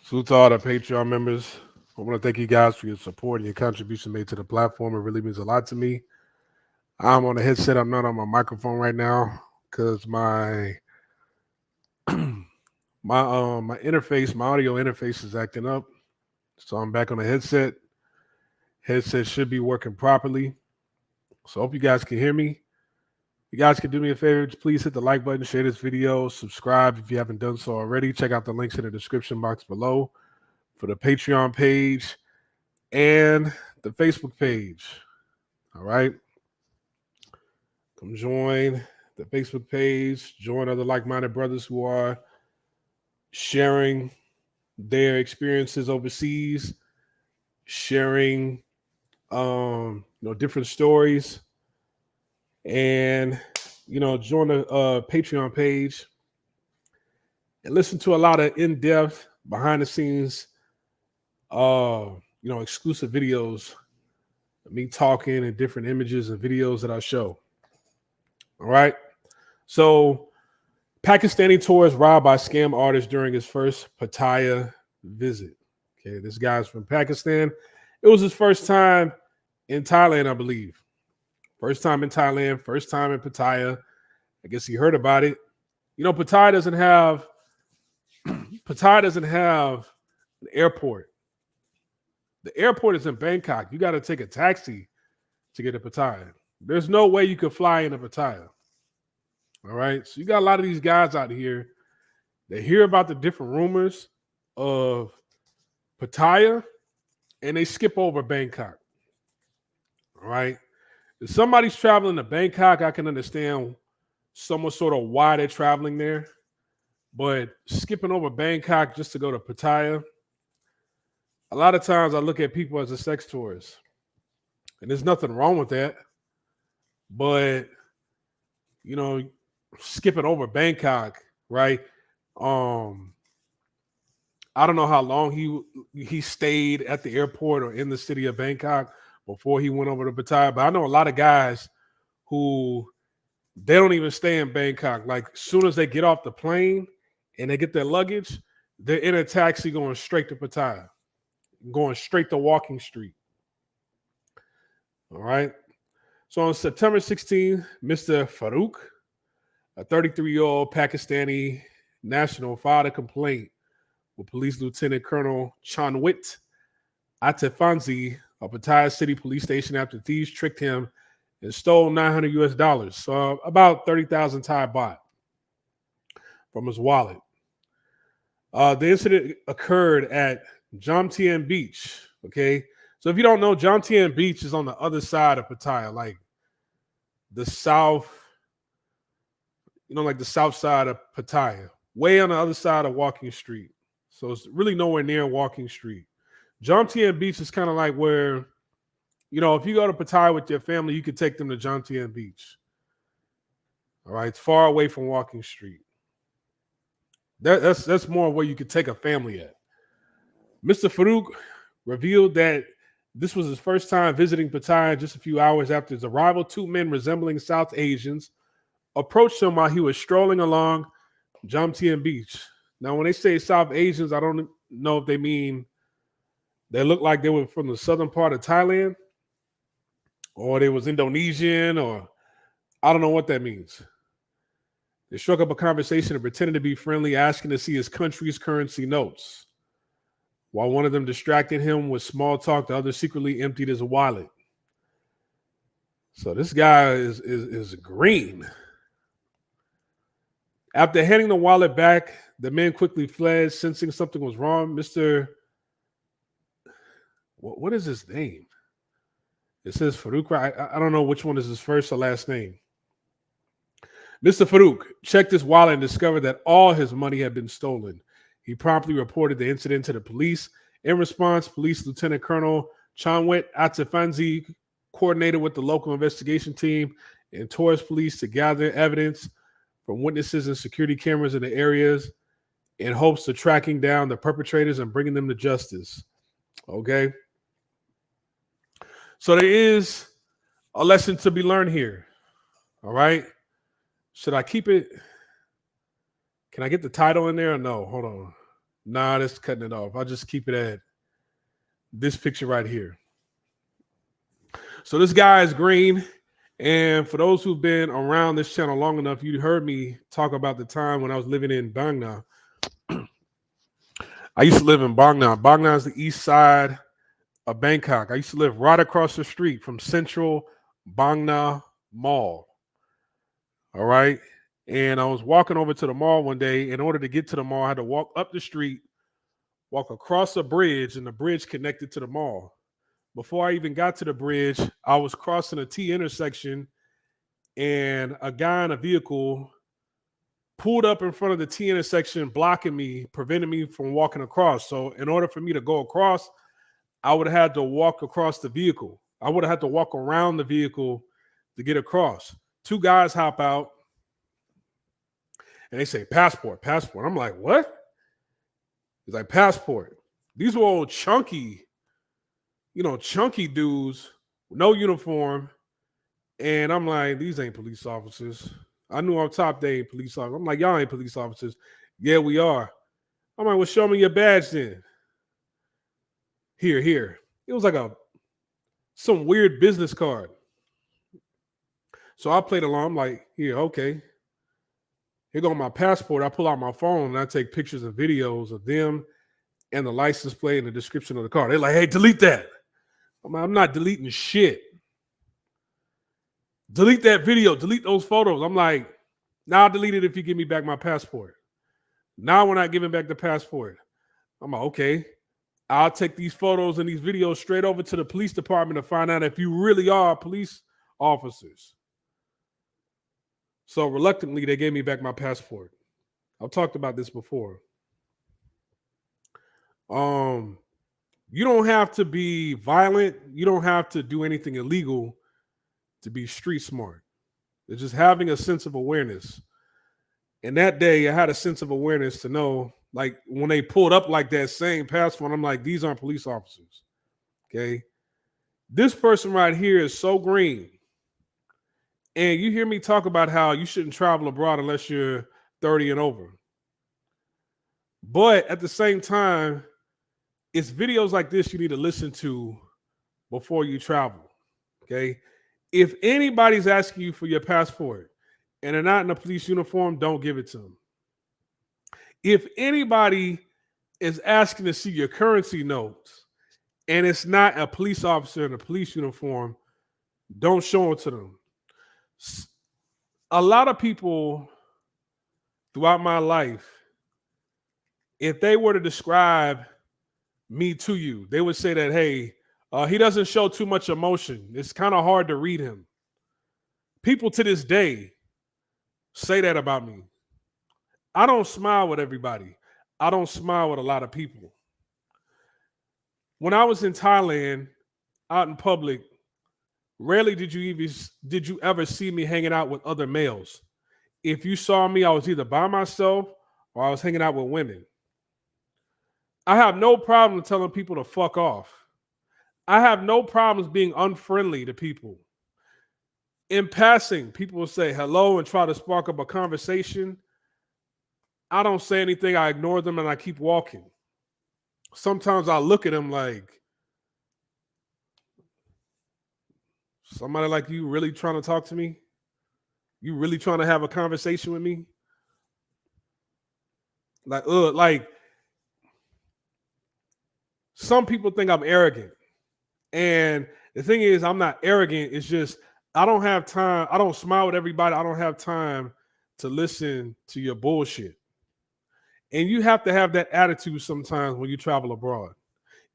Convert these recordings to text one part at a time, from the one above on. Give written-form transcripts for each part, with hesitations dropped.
Salute to all the Patreon members. I want to thank you guys for your support and your contribution made to the platform. It really means a lot to me. I'm on a headset. I'm not on my microphone right now because my interface, my audio interface is acting up. So I'm back on the headset. Headset should be working properly. So I hope you guys can hear me. You guys can do me a favor. Please hit the like button, share this video, subscribe if you haven't done so already. Check out the links in the description box below for the Patreon page and the Facebook page. All right. Come join the Facebook page. Join other like-minded brothers who are sharing their experiences overseas, sharing different stories, and join the Patreon page and listen to a lot of in-depth, behind-the-scenes, exclusive videos of me talking and different images and videos that I show. All right. So, Pakistani tourist robbed by scam artist during his first Pattaya visit. Okay, this guy's from Pakistan. It was his first time in Thailand, I believe. First time in Thailand, first time in Pattaya. I guess he heard about it. Pattaya doesn't have an airport. The airport is in Bangkok. You got to take a taxi to get to Pattaya. There's no way you could fly into Pattaya. All right. So you got a lot of these guys out here that hear about the different rumors of Pattaya and they skip over Bangkok. All right. If somebody's traveling to Bangkok, I can understand somewhat sort of why they're traveling there. But skipping over Bangkok just to go to Pattaya, a lot of times I look at people as a sex tourist. And there's nothing wrong with that. But, skipping over Bangkok, right? I don't know how long he stayed at the airport or in the city of Bangkok before he went over to Pattaya. But I know a lot of guys who they don't even stay in Bangkok. Like as soon as they get off the plane and they get their luggage, they're in a taxi going straight to Pattaya, going straight to Walking Street. All right. So on September 16th, Mr. Farouk, a 33-year-old Pakistani national, filed a complaint with Police Lieutenant Colonel Chanwit Atefanzi of Pattaya City Police Station after thieves tricked him and stole $900, so about 30,000 Thai baht from his wallet. The incident occurred at Jomtien Beach. Okay, so if you don't know, Jomtien Beach is on the other side of Pattaya, like the south. Like the south side of Pattaya, way on the other side of Walking Street. So it's really nowhere near Walking Street. Jomtien Beach is kind of like where, if you go to Pattaya with your family, you could take them to Jomtien Beach. All right, it's far away from Walking Street. That's more where you could take a family at. Mr. Farouk revealed that this was his first time visiting Pattaya. Just a few hours after his arrival, two men resembling South Asians approached him while he was strolling along Jomtien Beach. Now, when they say South Asians, I don't know if they mean they look like they were from the southern part of Thailand or they was Indonesian, or I don't know what that means. They struck up a conversation and pretended to be friendly, asking to see his country's currency notes. While one of them distracted him with small talk, the other secretly emptied his wallet. So this guy is green. After handing the wallet back, the men quickly fled, sensing something was wrong. What is his name? It says Farouk. I don't know which one is his first or last name. Mr. Farouk checked his wallet and discovered that all his money had been stolen. He promptly reported the incident to the police. In response, Police Lieutenant Colonel Chanwit Atefanzi coordinated with the local investigation team and tourist police to gather evidence from witnesses and security cameras in the areas in hopes of tracking down the perpetrators and bringing them to justice. Okay? So there is a lesson to be learned here. All right? Should I keep it? Can I get the title in there or no? Hold on. Nah, that's cutting it off. I'll just keep it at this picture right here. So this guy is green. And for those who've been around this channel long enough, you heard me talk about the time when I was living in Bang Na. I used to live in Bang Na. Bang Na is the east side of Bangkok. I used to live right across the street from Central Bang Na Mall. All right. And I was walking over to the mall one day. In order to get to the mall, I had to walk up the street, walk across a bridge, and the bridge connected to the mall. Before I even got to the bridge, I was crossing a T intersection, and a guy in a vehicle pulled up in front of the T intersection, blocking me, preventing me from walking across. So in order for me to go across, I would have had to walk across the vehicle. I would have had to walk around the vehicle to get across. Two guys hop out, and they say, passport, passport. I'm like, what? He's like, passport. These were old chunky dudes, no uniform. And I'm like, these ain't police officers. I knew on top they ain't police officers. I'm like, y'all ain't police officers. Yeah, we are. I'm like, well, show me your badge then. Here. It was like some weird business card. So I played along. I'm like, here, okay. Here go my passport. I pull out my phone and I take pictures and videos of them and the license plate and the description of the car. They're like, hey, delete that. I'm like, I'm not deleting shit. Delete that video. Delete those photos. I'm like, now I'll delete it if you give me back my passport. Now we're not giving back the passport. I'm like, okay. I'll take these photos and these videos straight over to the police department to find out if you really are police officers. So reluctantly, they gave me back my passport. I've talked about this before. You don't have to be violent. You don't have to do anything illegal to be street smart. It's just having a sense of awareness. And that day, I had a sense of awareness to know, like, when they pulled up like that same passport, I'm like, these aren't police officers. Okay. This person right here is so green. And you hear me talk about how you shouldn't travel abroad unless you're 30 and over. But at the same time, it's videos like this you need to listen to before you travel. Okay. If anybody's asking you for your passport and they're not in a police uniform, don't give it to them. If anybody is asking to see your currency notes and it's not a police officer in a police uniform, don't show it to them. A lot of people throughout my life, if they were to describe me to you, they would say that, hey, he doesn't show too much emotion. It's kind of hard to read him. People to this day say that about me. I don't smile with everybody. I don't smile with a lot of people. When I was in Thailand, out in public, rarely did you ever see me hanging out with other males. If you saw me, I was either by myself or I was hanging out with women. I have no problem telling people to fuck off. I have no problems being unfriendly to people. In passing, people will say hello and try to spark up a conversation. I don't say anything. I ignore them and I keep walking. Sometimes I look at them like, somebody like you really trying to talk to me? You really trying to have a conversation with me? Like some people think I'm arrogant. And the thing is, I'm not arrogant. It's just I don't have time. I don't smile with everybody. I don't have time to listen to your bullshit. And you have to have that attitude sometimes when you travel abroad.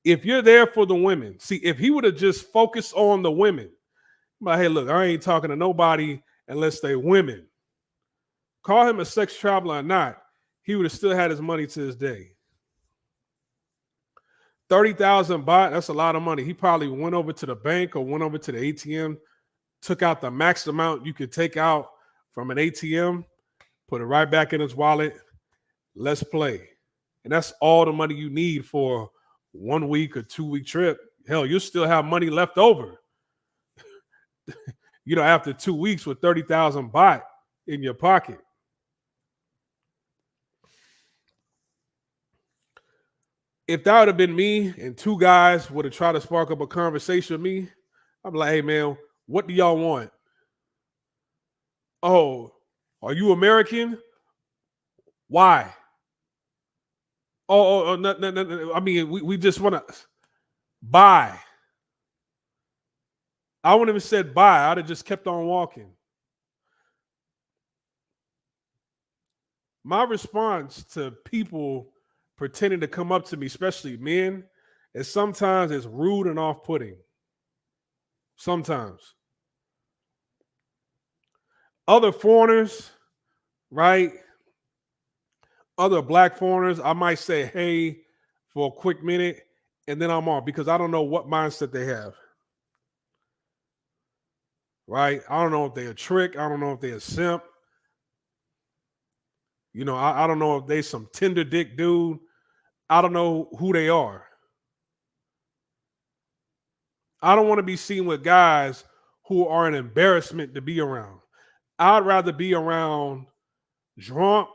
If you're there for the women, see, if he would have just focused on the women, but hey, look, I ain't talking to nobody unless they women. Call him a sex traveler or not, he would have still had his money to this day. 30,000 baht, that's a lot of money. He probably went over to the bank or went over to the ATM, took out the max amount you could take out from an ATM, put it right back in his wallet. Let's play. And that's all the money you need for 1 week or 2 week trip. Hell, you'll still have money left over. After 2 weeks with 30,000 baht in your pocket. If that would have been me and two guys would have tried to spark up a conversation with me, I'm like, hey man, what do y'all want? Oh, are you American? Why? Oh, no, no, no, no. I mean, we just want to buy. I wouldn't have said bye. I'd have just kept on walking. My response to people pretending to come up to me, especially men, is sometimes it's rude and off-putting. Sometimes. Other foreigners, right? Other black foreigners, I might say hey for a quick minute and then I'm off because I don't know what mindset they have. Right? I don't know if they're a trick. I don't know if they're a simp. You know, I don't know if they some tender dick dude. I don't know who they are. I don't want to be seen with guys who are an embarrassment to be around. I'd rather be around drunk,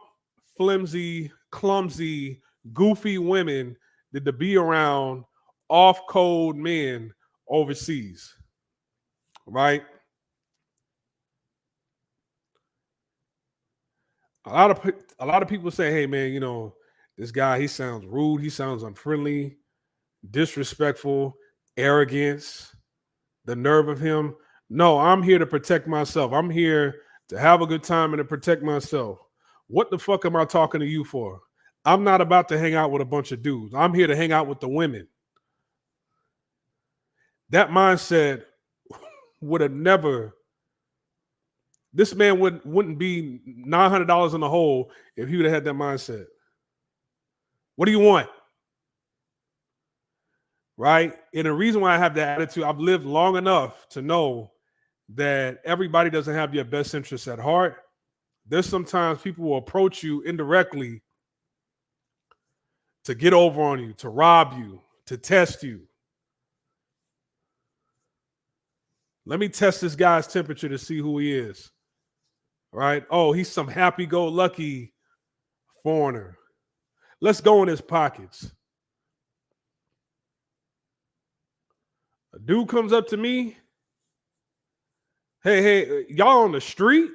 flimsy, clumsy, goofy women than to be around off-code men overseas. Right? A lot of people say, hey man, you know, this guy, he sounds rude, he sounds unfriendly, disrespectful, arrogance, the nerve of him. No, I'm here to protect myself. I'm here to have a good time and to protect myself. What the fuck am I talking to you for? I'm not about to hang out with a bunch of dudes. I'm here to hang out with the women. That mindset would have never, this man wouldn't be $900 in the hole if he would have had that mindset. What do you want? Right? And the reason why I have that attitude, I've lived long enough to know that everybody doesn't have your best interests at heart. There's sometimes people will approach you indirectly to get over on you, to rob you, to test you. Let me test this guy's temperature to see who he is. Right? Oh, he's some happy-go-lucky foreigner. Let's go in his pockets. A dude comes up to me. Hey, y'all on the street?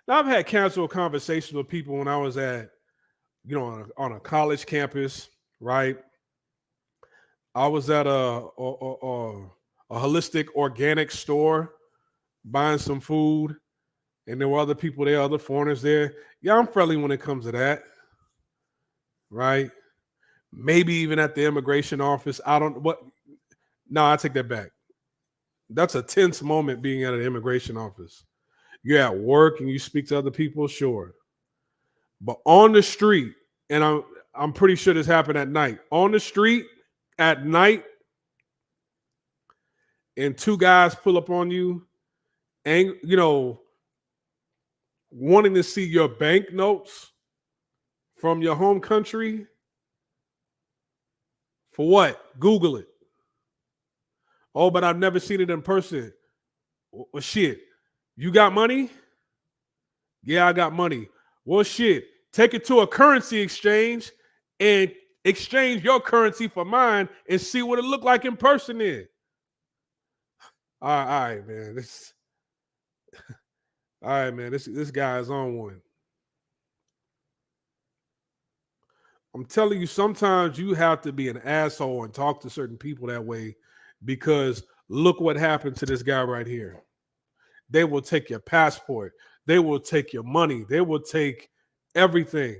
Now, I've had casual conversations with people when I was at, you know, on a college campus, right? I was at a holistic organic store buying some food, and there were other people there, other foreigners there. Yeah, I'm friendly when it comes to that, right? Maybe even at the immigration office. I don't what. No, I take that back. That's a tense moment being at an immigration office. You're at work and you speak to other people, sure. But on the street, and I'm pretty sure this happened at night. On the street at night, and two guys pull up on you, and you know, wanting to see your bank notes from your home country. For what? Google it. Oh, but I've never seen it in person. Well, shit. You got money? Yeah, I got money. Well, shit. Take it to a currency exchange and exchange your currency for mine and see what it looked like in person then. All right, man. All right, man. This guy is on one. I'm telling you, sometimes you have to be an asshole and talk to certain people that way because look what happened to this guy right here. They will take your passport. They will take your money. They will take everything.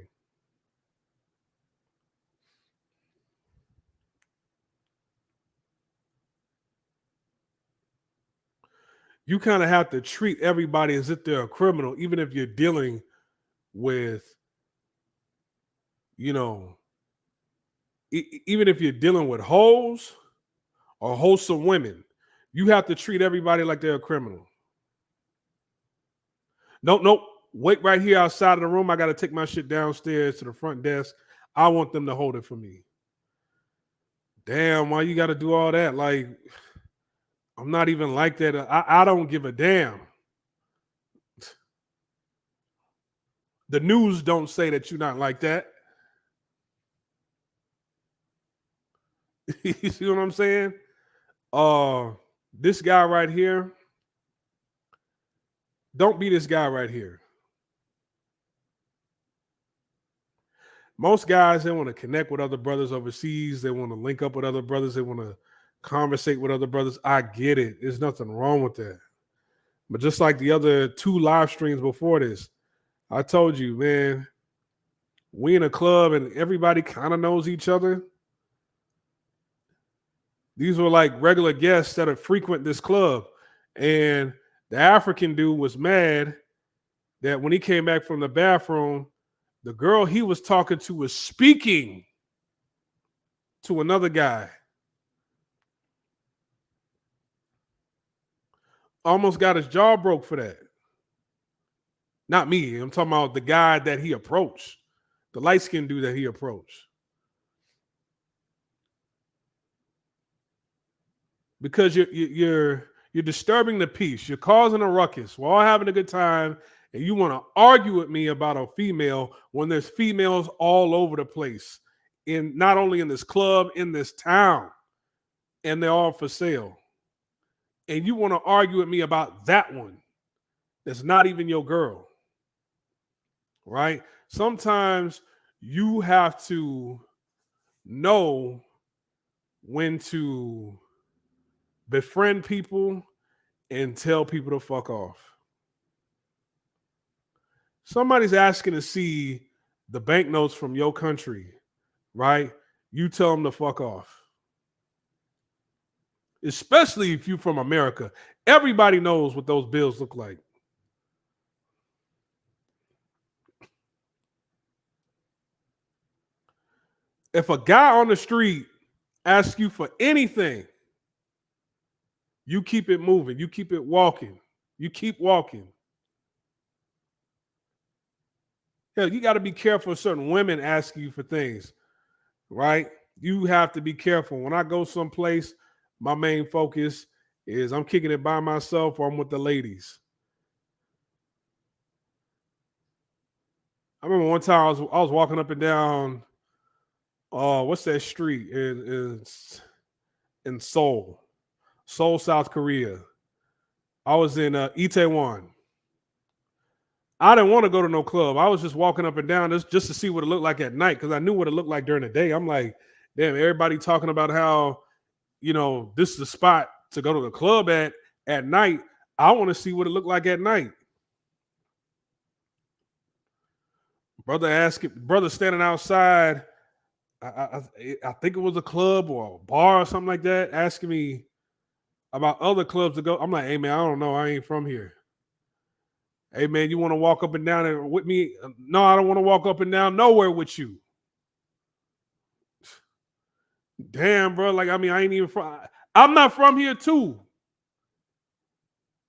You kind of have to treat everybody as if they're a criminal, even if you're dealing with, you know, even if you're dealing with hoes or wholesome women, you have to treat everybody like they're a criminal. Nope. Wait right here outside of the room. I got to take my shit downstairs to the front desk. I want them to hold it for me. Damn, why you got to do all that? Like, I'm not even like that. I don't give a damn. The news don't say that you're not like that. You see what I'm saying? This guy right here, don't be this guy right here. Most guys, they want to connect with other brothers overseas. They want to link up with other brothers. They want to conversate with other brothers. I get it. There's nothing wrong with that. But just like the other 2 live streams before this, I told you, man, we in a club and everybody kind of knows each other. These were like regular guests that have frequent this club. And the African dude was mad that when he came back from the bathroom, the girl he was talking to was speaking to another guy. Almost got his jaw broke for that. Not me. I'm talking about the guy that he approached, the light-skinned dude that he approached. Because you're disturbing the peace. You're causing a ruckus. We're all having a good time, and you want to argue with me about a female when there's females all over the place, in not only in this club, in this town, and they're all for sale. And you want to argue with me about that one that's not even your girl, right? Sometimes you have to know when to befriend people and tell people to fuck off. Somebody's asking to see the banknotes from your country, right? You tell them to fuck off. Especially if you're from America. Everybody knows what those bills look like. If a guy on the street asks you for anything, you keep it moving. You keep it walking. You keep walking. Hell, you got to be careful of certain women asking you for things, right? You have to be careful. When I go someplace, my main focus is I'm kicking it by myself or I'm with the ladies. I remember one time I was walking up and down, what's that street in Seoul, South Korea. I was in Itaewon. I didn't want to go to no club. I was just walking up and down just to see what it looked like at night because I knew what it looked like during the day. I'm like, damn, everybody talking about how, this is the spot to go to the club at night. I want to see what it looked like at night. Brother standing outside, I think it was a club or a bar or something like that, asking me about other clubs to go. I'm like, hey, man, I don't know. I ain't from here. Hey, man, you want to walk up and down there with me? No, I don't want to walk up and down nowhere with you. Damn, bro. Like, I mean, I ain't even from. I'm not from here, too.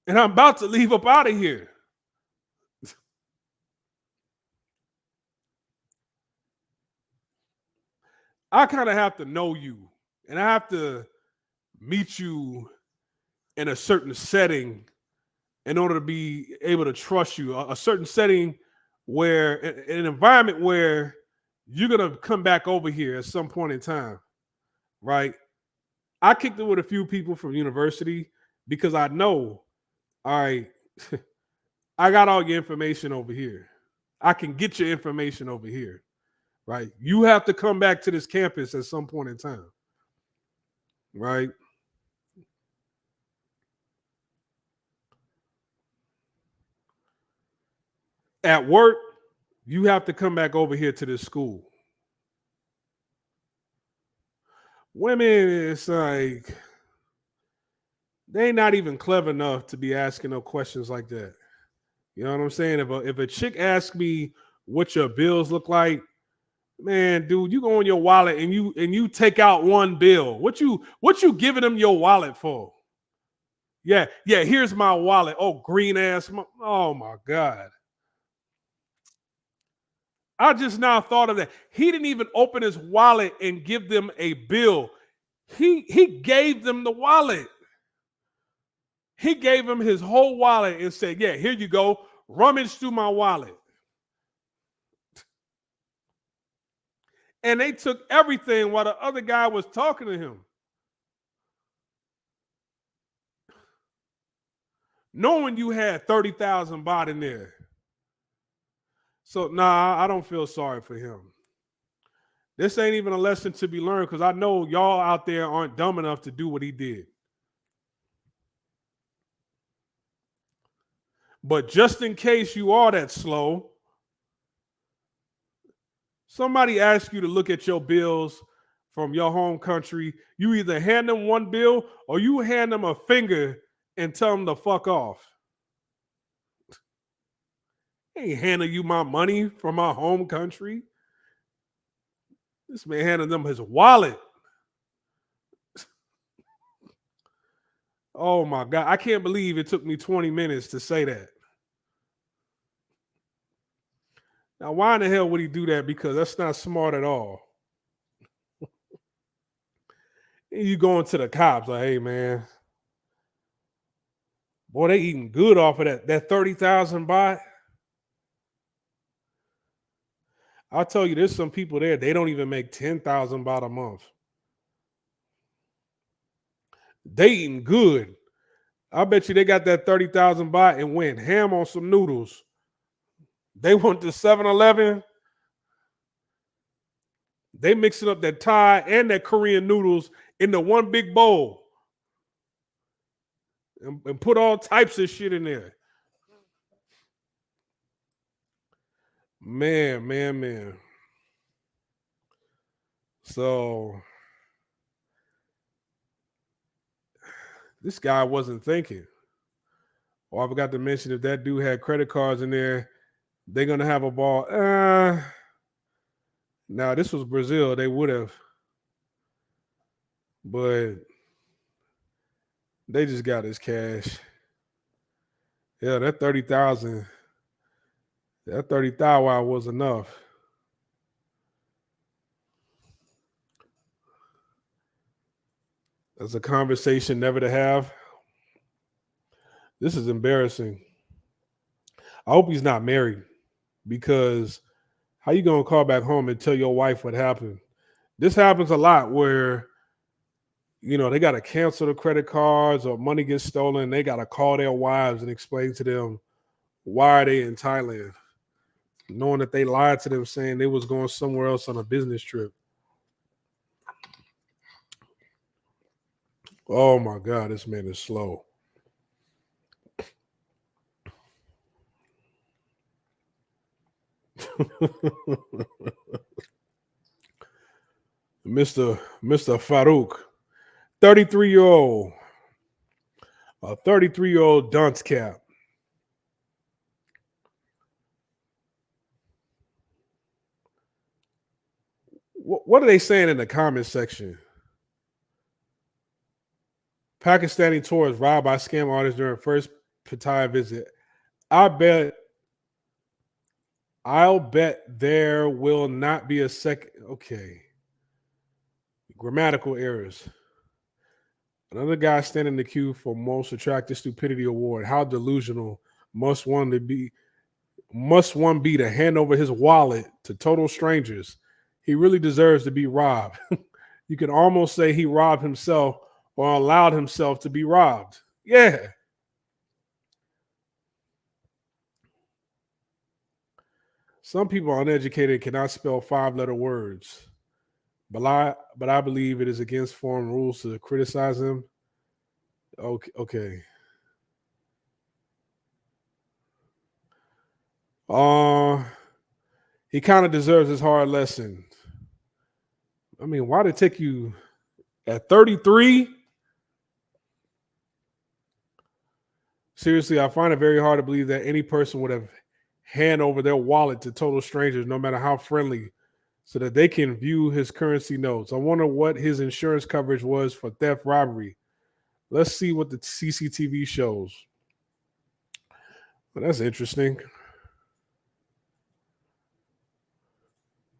And I'm about to leave up out of here. I kind of have to know you. And I have to meet you in a certain setting in order to be able to trust you, a certain setting where, an environment where you're going to come back over here at some point in time, right? I kicked it with a few people from university because I know, all right, I got all your information over here. I can get your information over here, right? You have to come back to this campus at some point in time, right? At work, you have to come back over here to this school. Women, it's like they not even clever enough to be asking no questions like that. You know what I'm saying? If a chick asks me what your bills look like, man, dude, you go in your wallet and you take out one bill. What you giving them your wallet for? Yeah, here's my wallet. Oh, green ass. Oh my God. I just now thought of that. He didn't even open his wallet and give them a bill. He gave them the wallet. He gave him his whole wallet and said, yeah, here you go. Rummage through my wallet. And they took everything while the other guy was talking to him. Knowing you had 30,000 baht in there. So, nah, I don't feel sorry for him. This ain't even a lesson to be learned because I know y'all out there aren't dumb enough to do what he did. But just in case you are that slow, somebody asks you to look at your bills from your home country, you either hand them one bill or you hand them a finger and tell them to fuck off. I ain't handing you my money from my home country. This man handed them his wallet. Oh my God. I can't believe it took me 20 minutes to say that. Now, why in the hell would he do that? Because that's not smart at all. You going to the cops like, hey, man, boy, they eating good off of that 30,000 baht. I'll tell you, there's some people there, they don't even make 10,000 baht a month. They eating good. I bet you they got that 30,000 baht and went ham on some noodles. They went to 7-Eleven. They mixing up that Thai and that Korean noodles into one big bowl and put all types of shit in there. Man. So this guy wasn't thinking. Oh, I forgot to mention if that dude had credit cards in there, they're gonna have a ball. Now this was Brazil, they would have, but they just got his cash. Yeah, that 30,000 was enough. That's a conversation never to have. This is embarrassing. I hope he's not married because how you gonna call back home and tell your wife what happened? This happens a lot where, they got to cancel the credit cards or money gets stolen. They got to call their wives and explain to them why are they in Thailand, knowing that they lied to them saying they was going somewhere else on a business trip. Oh my God, this man is slow. Mr. Farouk, 33-year-old, a 33-year-old dunce cap. What are they saying in the comment section? Pakistani tourists robbed by scam artists during first Pattaya visit. I'll bet there will not be a second. Okay. Grammatical errors. Another guy standing in the queue for most attractive stupidity award. How delusional must one be to hand over his wallet to total strangers? He really deserves to be robbed. You can almost say he robbed himself or allowed himself to be robbed. Yeah. Some people are uneducated cannot spell 5-letter words. But I believe it is against foreign rules to criticize him. Okay. He kind of deserves his hard lesson. I mean, why did it take you at 33? Seriously, I find it very hard to believe that any person would have hand over their wallet to total strangers, no matter how friendly, so that they can view his currency notes. I wonder what his insurance coverage was for theft robbery. Let's see what the CCTV shows. Well, that's interesting.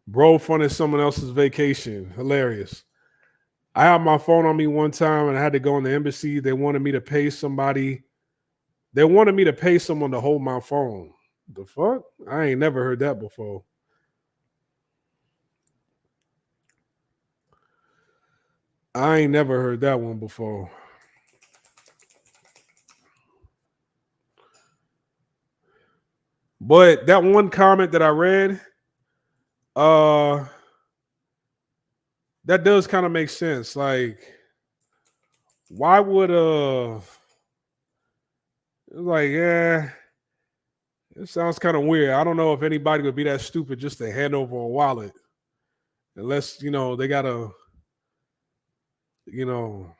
Bro funded someone else's vacation. Hilarious. I had my phone on me one time and I had to go in the embassy. They wanted me to pay somebody. They wanted me to pay someone to hold my phone. The fuck? I ain't never heard that before. I ain't never heard that one before. But that one comment that I read, uh, that does kind of make sense. Like, why would like, yeah, it sounds kind of weird. I don't know if anybody would be that stupid just to hand over a wallet, unless they gotta, you know,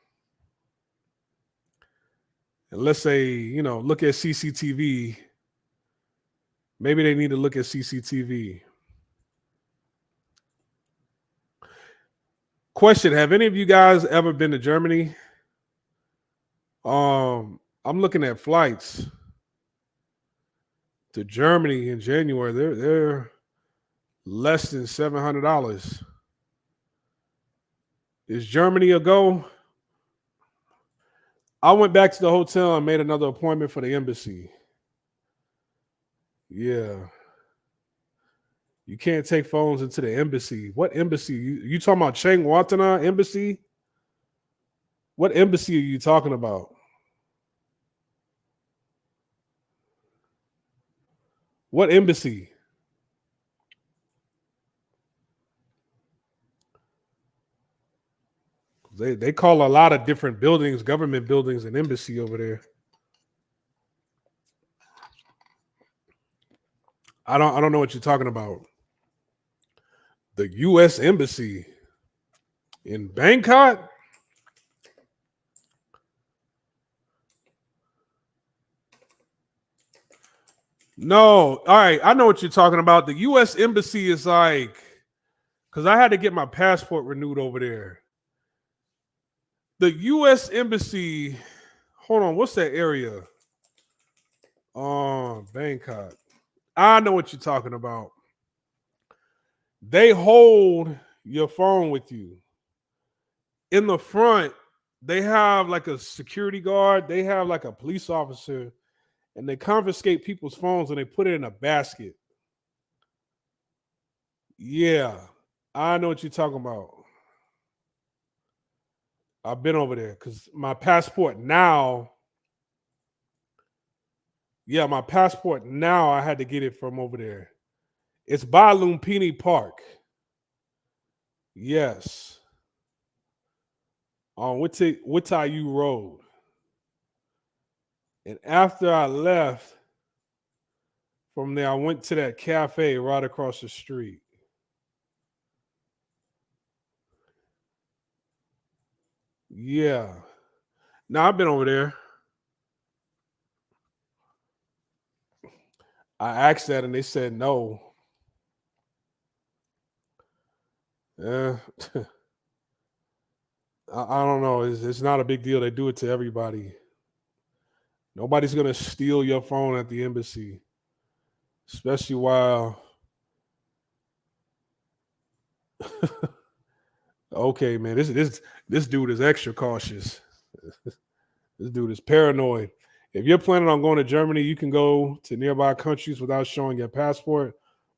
unless they look at CCTV. Maybe they need to look at CCTV. Question: have any of you guys ever been to Germany? I'm looking at flights to Germany in January. They're less than $700. Is Germany a go? I went back to the hotel and made another appointment for the embassy. Yeah. You can't take phones into the embassy. What embassy? You talking about Cheng Watana embassy? What embassy are you talking about? What embassy? They call a lot of different buildings, government buildings, an embassy over there. I don't know what you're talking about. The U.S. embassy in Bangkok? No. All right, I know what you're talking about. The U.S. embassy is like, because I had to get my passport renewed over there. The U.S. embassy. Hold on, what's that area? Bangkok. I know what you're talking about. They hold your phone with you. In the front, they have like a security guard, they have like a police officer, and they confiscate people's phones and they put it in a basket. Yeah, I know what you're talking about. I've been over there because my passport now, yeah, my passport now, I had to get it from over there. It's by Lumpini Park. Yes. On Witayu Road. And after I left from there, I went to that cafe right across the street. Yeah. Now I've been over there. I asked that and they said no. Yeah. I don't know. It's not a big deal. They do it to everybody. Nobody's gonna steal your phone at the embassy, especially while. Okay, man, this dude is extra cautious. This dude is paranoid. If you're planning on going to Germany, you can go to nearby countries without showing your passport.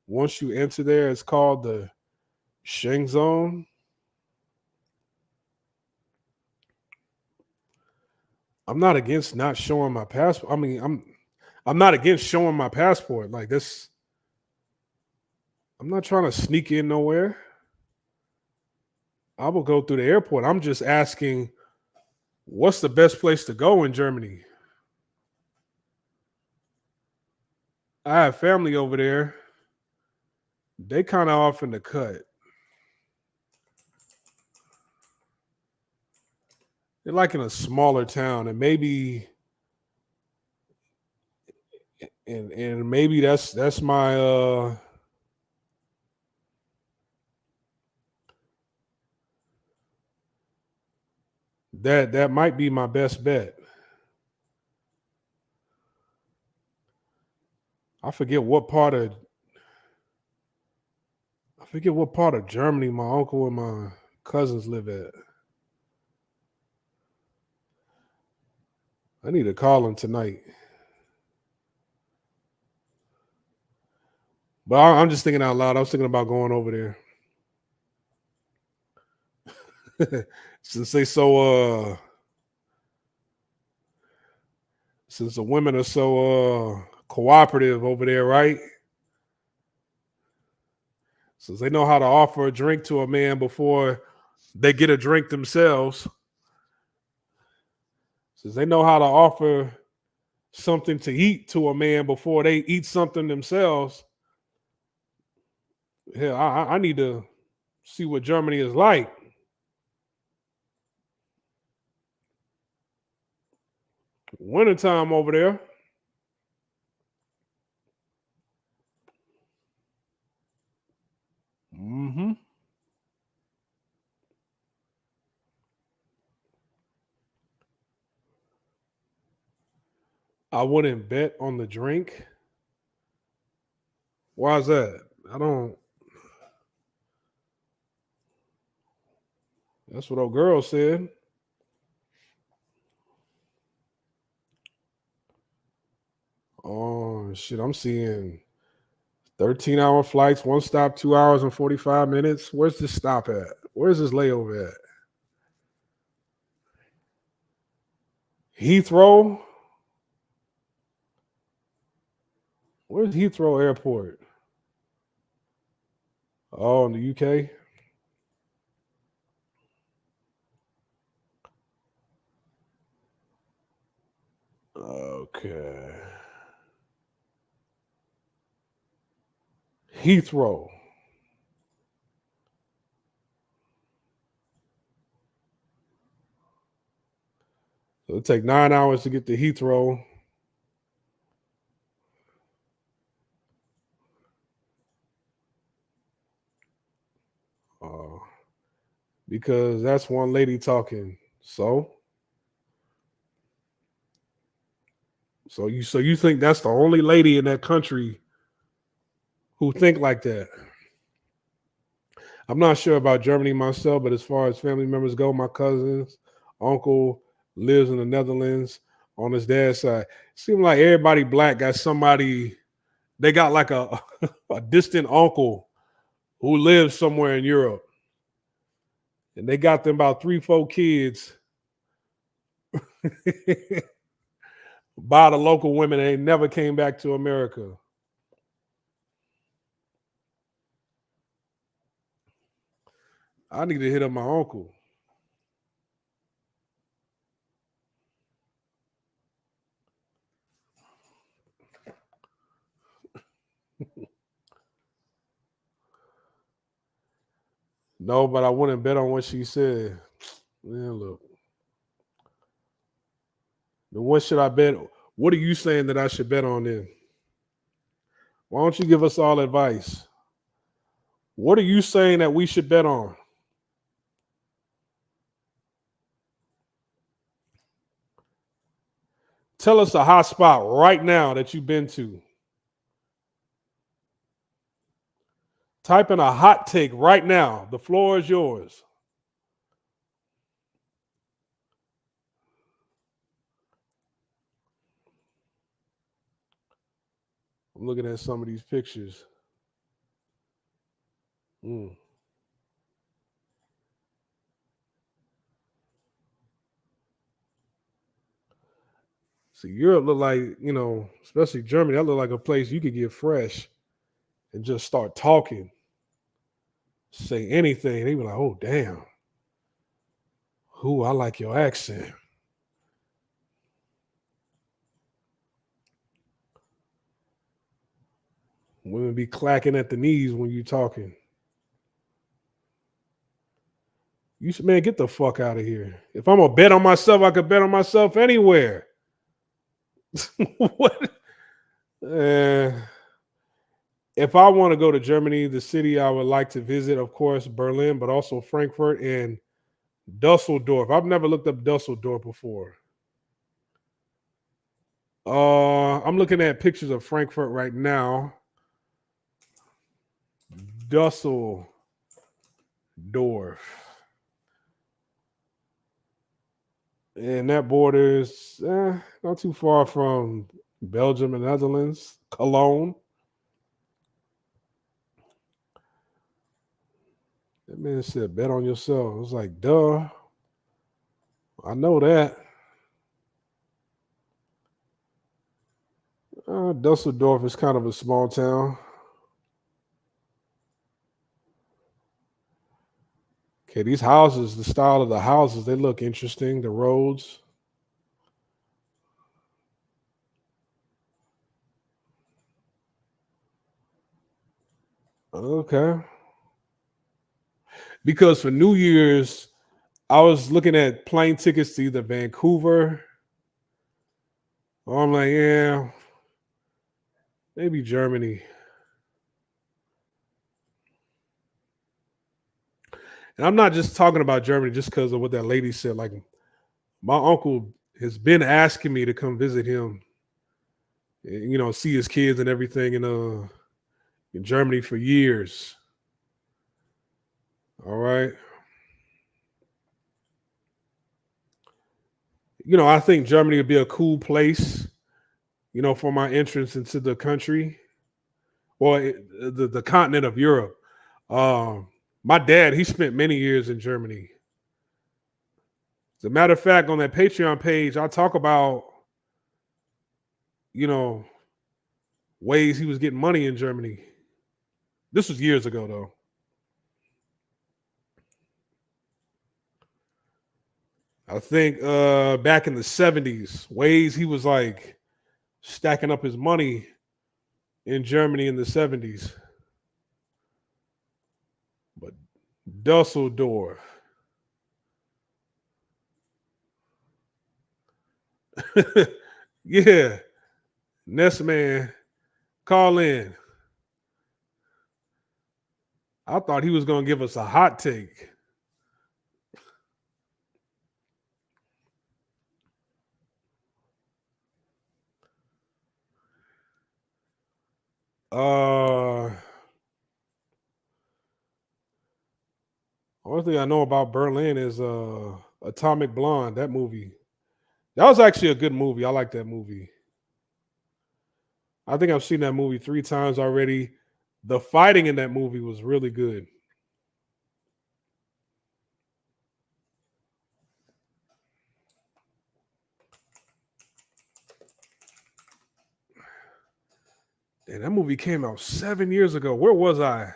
Once you enter there, it's called the Schengen Zone. I'm not against not showing my passport. I mean, I'm not against showing my passport. Like this, I'm not trying to sneak in nowhere. I will go through the airport. I'm just asking, what's the best place to go in Germany? I have family over there. They kind of off in the cut. They're like in a smaller town, and maybe that's my that might be my best bet. I forget what part of Germany my uncle and my cousins live at. I need to call him tonight. But I'm just thinking out loud. I was thinking about going over there. since they so since the women are so cooperative over there, right? Since they know how to offer a drink to a man before they get a drink themselves, since they know how to offer something to eat to a man before they eat something themselves, hell, I need to see what Germany is like. Wintertime over there. Hmm. I wouldn't bet on the drink. Why is that? I don't. That's what old girl said. Oh shit! I'm seeing 13-hour flights, one stop, 2 hours and 45 minutes. Where's this stop at? Where's this layover at? Heathrow. Where's Heathrow Airport? Oh, in the UK. Okay. Heathrow. So it take 9 hours to get to Heathrow. Uh, because that's one lady talking. So you think that's the only lady in that country who think like that? I'm not sure about Germany myself, but as far as family members go, my cousins, uncle lives in the Netherlands on his dad's side. Seems like everybody black got somebody. They got like a a distant uncle who lives somewhere in Europe, and they got them about 3, 4 kids by the local women. And they never came back to America. I need to hit up my uncle. No, but I wouldn't bet on what she said. Yeah, look. Then what should I bet? What are you saying that I should bet on then? Why don't you give us all advice? What are you saying that we should bet on? Tell us a hot spot right now that you've been to. Type in a hot take right now. The floor is yours. I'm looking at some of these pictures. Mm. See, Europe look like, especially Germany, that look like a place you could get fresh and just start talking, say anything. They be like, oh, damn. Who I like your accent. Women be clacking at the knees when you talking. You should, man, get the fuck out of here. If I'm gonna bet on myself, I could bet on myself anywhere. What? Uh, if I want to go to Germany, the city I would like to visit, of course, Berlin, but also Frankfurt and Dusseldorf. I've never looked up Dusseldorf before. I'm looking at pictures of Frankfurt right now. Dusseldorf. And that borders not too far from Belgium and Netherlands, Cologne. That man said, bet on yourself. I was like, duh. I know that. Dusseldorf is kind of a small town. Okay, these houses, the style of the houses, they look interesting. The roads. Okay. Because for New Year's, I was looking at plane tickets to either Vancouver or I'm like, yeah, maybe Germany. And I'm not just talking about Germany just because of what that lady said. Like, my uncle has been asking me to come visit him, see his kids and everything in Germany for years. All right. I think Germany would be a cool place, for my entrance into the country or the continent of Europe. Um, my dad, he spent many years in Germany. As a matter of fact, on that Patreon page, I talk about, you know, ways he was getting money in Germany. This was years ago, though. I think back in the 70s, ways he was like stacking up his money in Germany in the 70s. But Dusseldorf. Yeah. Next man, call in. I thought he was going to give us a hot take. Only thing I know about Berlin is Atomic Blonde, that movie. That was actually a good movie. I like that movie. I think I've seen that movie 3 times already. The fighting in that movie was really good. And that movie came out 7 years ago. Where was I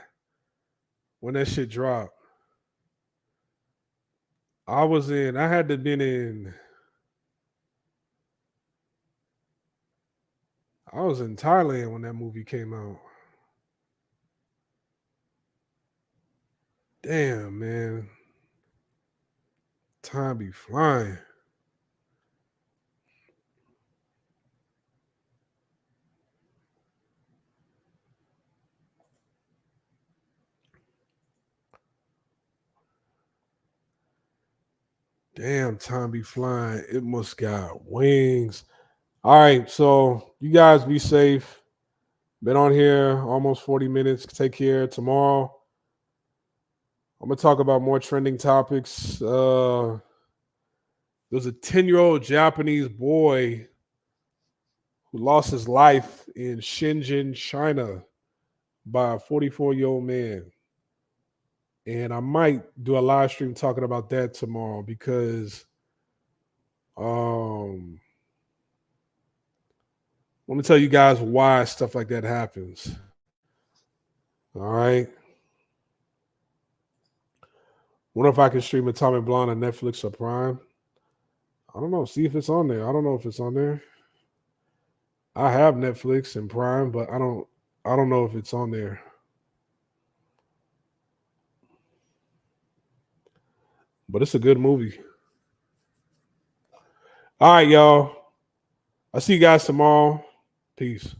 when that shit dropped? I had to been in, I was in Thailand when that movie came out. Damn, man. Time be flying. Damn, time be flying. It must got wings. All right, so you guys be safe. Been on here almost 40 minutes. Take care. Tomorrow, I'm gonna talk about more trending topics. There's a 10-year-old Japanese boy who lost his life in Shenzhen, China, by a 44-year-old man. And I might do a live stream talking about that tomorrow because let me tell you guys why stuff like that happens. All right. Wonder if I can stream Atomic Blonde on Netflix or Prime. I don't know. See if it's on there. I don't know if it's on there. I have Netflix and Prime, but I don't know if it's on there. But it's a good movie. All right, y'all. I'll see you guys tomorrow. Peace.